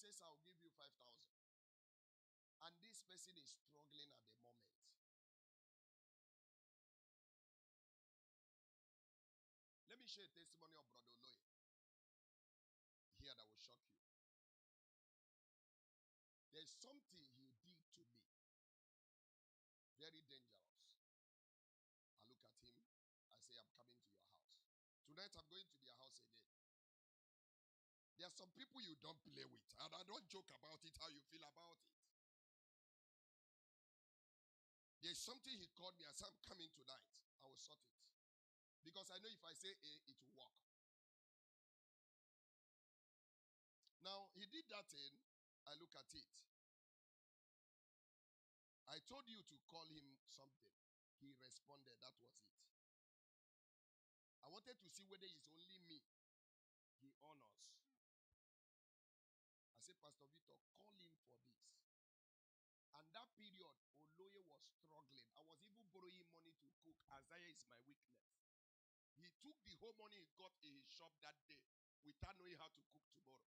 says, I'll give you 5,000. And this person is struggling at the moment. Let me share a testimony of Brother Oloye here that will shock you. There's something he did to me. Very dangerous. I look at him. I say, I'm coming to your house. Tonight I'm going to their house again. There are some people you don't play with. And I don't joke about it, how you feel about it. There's something he called me. I said, I'm coming tonight. I will sort it. Because I know if I say A, it will work. Now, he did that thing. I look at it. I told you to call him something. He responded. That was it. I wanted to see whether it's only me he honors. I said, Pastor Victor, call him for this. And that period, Oloye was struggling. I was even borrowing money to cook. Isaiah is my weakness. He took the whole money he got in his shop that day without knowing how to cook tomorrow.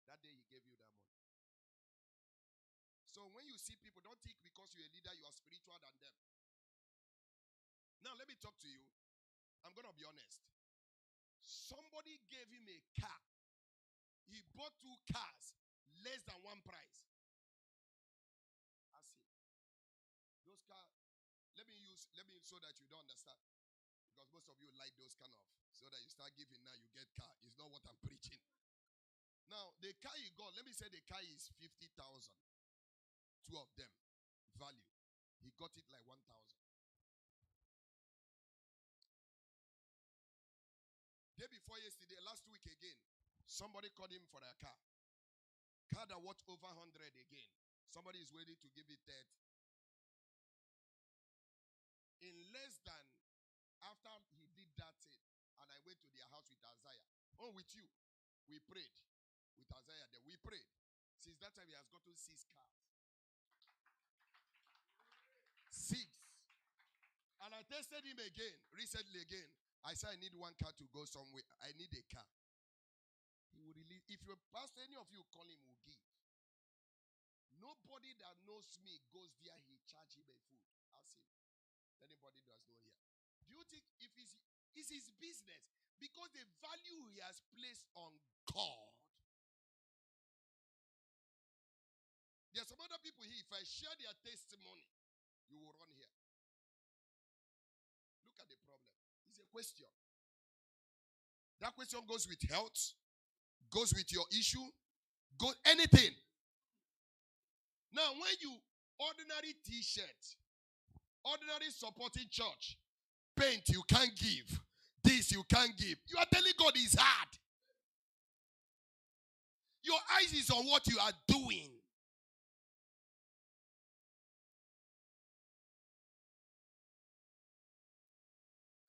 That day he gave you that money. So when you see people, don't think because you're a leader, you are spiritual than them. Now let me talk to you. I'm going to be honest. Somebody gave him a car. He bought 2 cars, less than 1 price. Ask him. Those cars, let me so that you don't understand. Because most of you like those kind of, so that you start giving now, you get car. It's not what I'm preaching. Now, the car you got, let me say the car is 50,000. 2 of them, value. He got it like 1,000. Day before yesterday, last week again, somebody called him for a car. Car that worth over 100 again. Somebody is ready to give it 30. In less than, after he did that thing, and I went to their house with Isaiah. Oh, with you. We prayed. With Isaiah there. We prayed. Since that time, he has gotten 6 cars. 6. And I tested him again, recently again. I said, I need 1 car to go somewhere. I need a car. He will release. If your pastor, any of you call him, will give. Nobody that knows me goes there, he charge him a food. Ask him. Anybody does know here. Do you think if it's his business? Because the value he has placed on God. There are some other people here, if I share their testimony, you will run here. Look at the problem. It's a question. That question goes with health, goes with your issue, goes anything. Now, when you ordinary t-shirt, ordinary supporting church, paint you can't give, this you can't give. You are telling God it's hard. Your eyes is on what you are doing.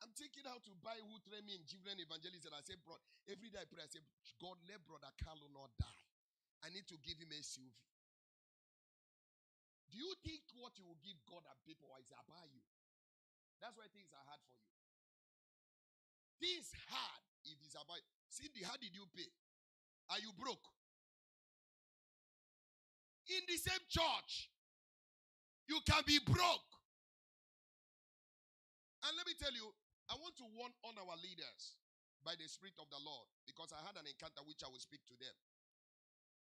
I'm thinking how to buy who train me in children evangelism. I say, bro, every day I pray, I say, God, let Brother Carlo not die. I need to give him a SUV. Do you think what you will give God and people is about you? That's why things are hard for you. Things hard if it's about you. Cindy, how did you pay? Are you broke? In the same church, you can be broke. And let me tell you, I want to warn on our leaders by the Spirit of the Lord, because I had an encounter which I will speak to them.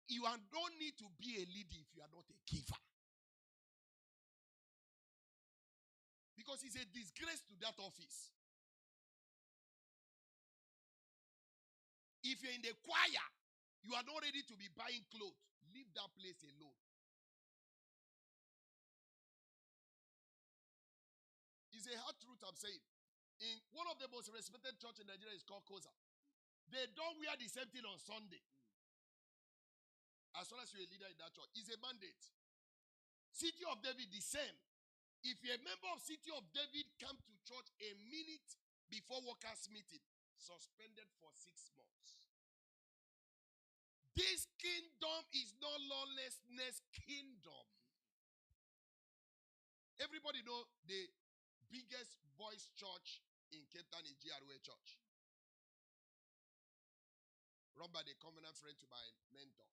You don't need to be a leader if you are not a giver. Because it's a disgrace to that office. If you're in the choir, you are not ready to be buying clothes. Leave that place alone. It's a hard truth I'm saying. In one of the most respected churches in Nigeria is called Koza. They don't wear the same thing on Sunday. As long as you're a leader in that church. It's a mandate. City of David, the same. If you're a member of City of David, come to church a minute before workers' meeting, suspended for 6 months. This kingdom is no lawlessness kingdom. Everybody know the biggest boys' church in Cape Town is GRA Church. Run by the covenant friend to my mentor.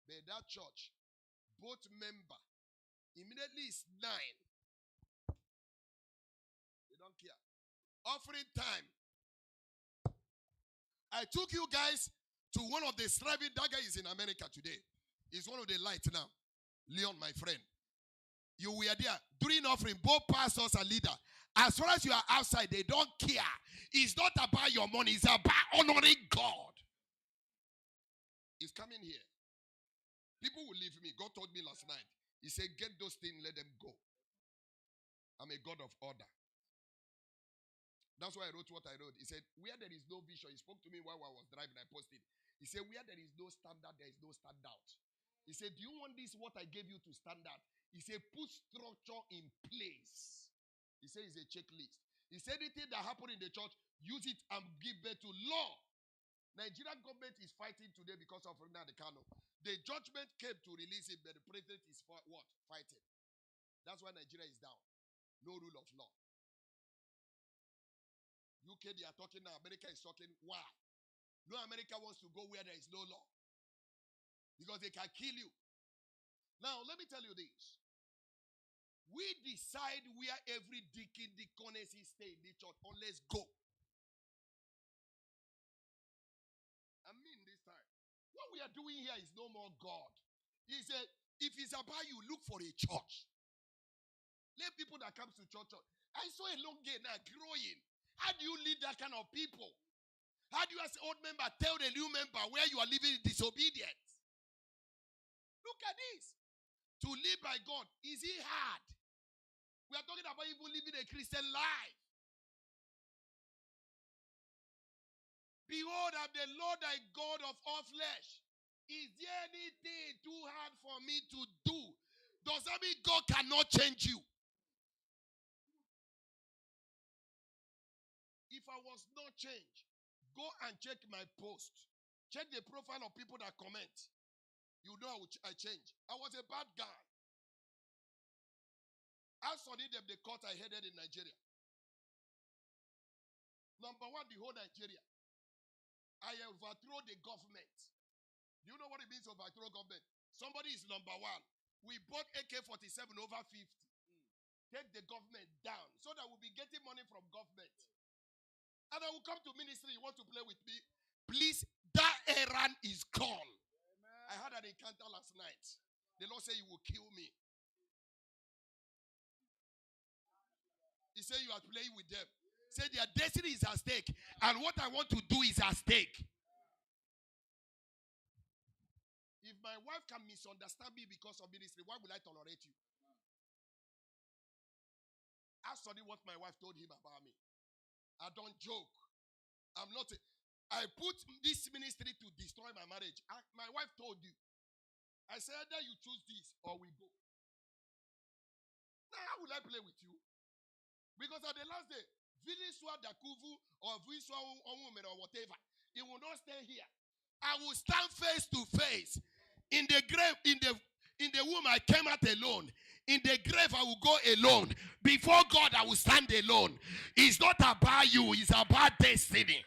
But that church, both member, immediately is 9. They don't care. Offering time. I took you guys to one of the striving. That guy is in America today. He's one of the lights now. Leon, my friend. You were there during offering, both pastors and leader. As far as you are outside, they don't care. It's not about your money, it's about honoring God. He's coming here. People will leave me. God told me last night. He said, get those things, let them go. I'm a God of order. That's why I wrote what I wrote. He said, where there is no vision, he spoke to me while I was driving, I posted. He said, where there is no standard, there is no standout. He said, do you want this, what I gave you to stand out? He said, put structure in place. He said, it's a checklist. He said, anything that happened in the church, use it and give birth to law. Nigerian government is fighting today because of Nnamdi Kanu. The judgment came to release him, but the president is for what? Fighting. That's why Nigeria is down. No rule of law. UK, they are talking now. America is talking. Why? No, America wants to go where there is no law. Because they can kill you. Now, let me tell you this. We decide where every deacon, deaconess is staying in the church. Or let's go. I mean this time. What we are doing here is no more God. He said, if it's about you, look for a church. Let people that come to church. I saw a long gate now growing. How do you lead that kind of people? How do you, as an old member, tell the new member where you are living in disobedience? Look at this. To live by God, is it hard? We are talking about even living a Christian life. Behold, I'm the Lord thy God of all flesh. Is there anything too hard for me to do? Does that mean God cannot change you? If I was not changed, go and check my post. Check the profile of people that comment. You know I changed. I was a bad guy. I studied them the court I headed in Nigeria. Number one, the whole Nigeria. I overthrow the government. Do you know what it means to overthrow government? Somebody is number one. We bought AK-47 over 50. Take the government down so that we'll be getting money from government. And I will come to ministry. You want to play with me? Please, that errand is gone. Amen. I had an encounter last night. The Lord said he will kill me. He said you are playing with them. Say their destiny is at stake. And what I want to do is at stake. If my wife can misunderstand me because of ministry, why would I tolerate you? I studied what my wife told him about me. I don't joke. I'm not. I put this ministry to destroy my marriage. My wife told you. I said, either you choose this or we go. Now, how will I play with you? Because at the last day, Viliswa Dakuvu or Viliswa Omume or whatever, it will not stay here. I will stand face to face. In the grave, in the womb, I came out alone. In the grave, I will go alone. Before God, I will stand alone. It's not about you, it's about destiny.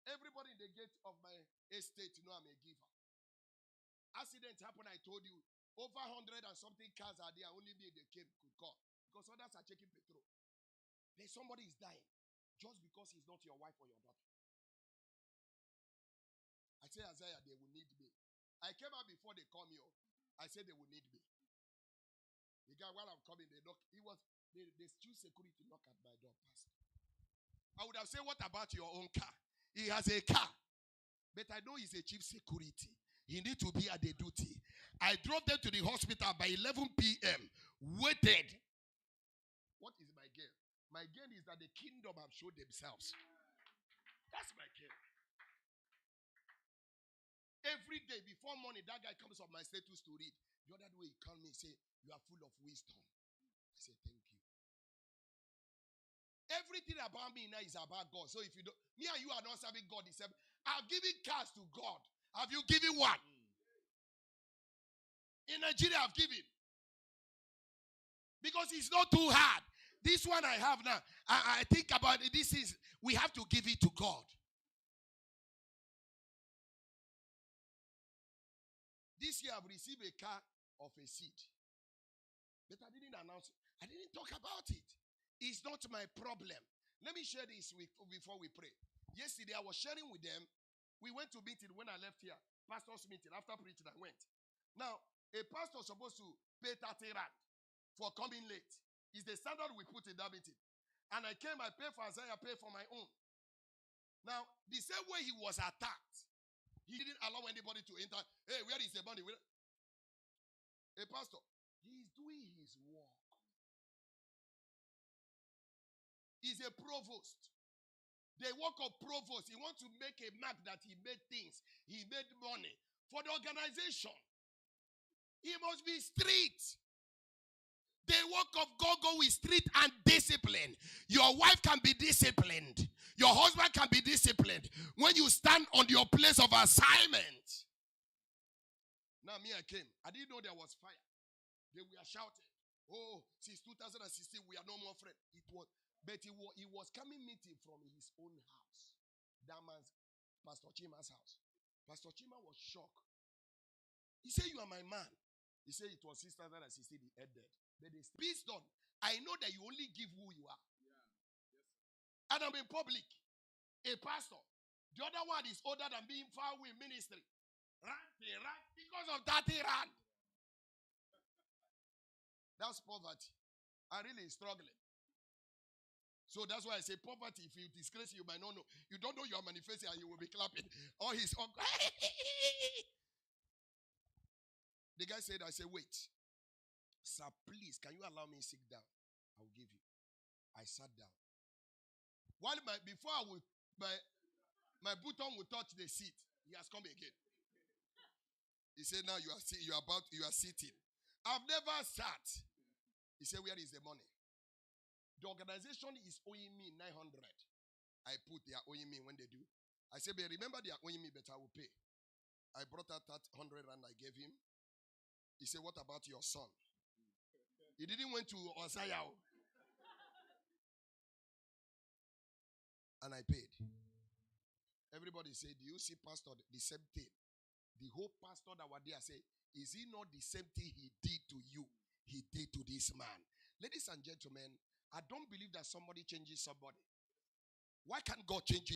Everybody in the gate of my estate, you know I'm a giver. Accident happened, I told you. Over 100 and something cars are there. Only me they came could call. Because others are checking petrol. Then somebody is dying. Just because he's not your wife or your daughter. I say, Isaiah, they will need me. I came out before they call me up. I said they will need me. The guy, while I'm coming, they knock. They choose security knock at my door, Pastor. I would have said, what about your own car? He has a car. But I know he's a chief security. He needs to be at the duty. I drove them to the hospital by 11 p.m. Waited. What is my gain? My gain is that the kingdom have showed themselves. That's my gain. Every day before morning, that guy comes up my status to read. The other day he called me and say, you are full of wisdom. I say, thank you. Everything about me now is about God. So if you don't, me and you are not serving God. I've given cars to God. Have you given one? In Nigeria, I've given. Because it's not too hard. This one I have now, I think about it. We have to give it to God. This year I've received a car of a seed. But I didn't announce it. I didn't talk about it. It's not my problem. Let me share this before we pray. Yesterday I was sharing with them. We went to meeting when I left here. Pastor's meeting. After preaching, I went. Now, a pastor is supposed to pay 30 rand for coming late. It's the standard we put in that meeting. And I came, I paid for Isaiah, I paid for my own. Now, the same way he was attacked, he didn't allow anybody to enter. Hey, where is the money? A pastor, he's doing his work. He's a provost. The work of provost, he wants to make a mark that he made things. He made money for the organization. He must be street. The work of God go with street and discipline. Your wife can be disciplined. Your husband can be disciplined when you stand on your place of assignment. Now me, I came. I didn't know there was fire. They were shouting, oh, since 2016, we are no more friends. But he was coming meeting from his own house. That man's Pastor Chima's house. Pastor Chima was shocked. He said, you are my man. He said it was 2016, he ended. But they peace done. I know that you only give who you are. Yeah. Yes. And I'm in public. A pastor. The other one is older than being far away in ministry. Rant, because of 30 rand. That's poverty. I'm really struggling. So that's why I say poverty. If you disgrace, you might not know. You don't know you are manifesting and you will be clapping. Or his uncle. The guy said, I said, wait. Sir, please, can you allow me to sit down? I will give you. I sat down. While before my button will touch the seat, he has come again. He said, now you are sitting. I've never sat. He said, where is the money? The organization is owing me 900. I put they are owing me when they do. I said, but remember they are owing me, but I will pay. I brought out that 100 and I gave him. He said, what about your son? He didn't went to Osaya. And I paid. Everybody said, do you see pastor the same thing? The whole pastor that were there said, is he not the same thing he did to you? He did to this man. Ladies and gentlemen, I don't believe that somebody changes somebody. Why can't God change you?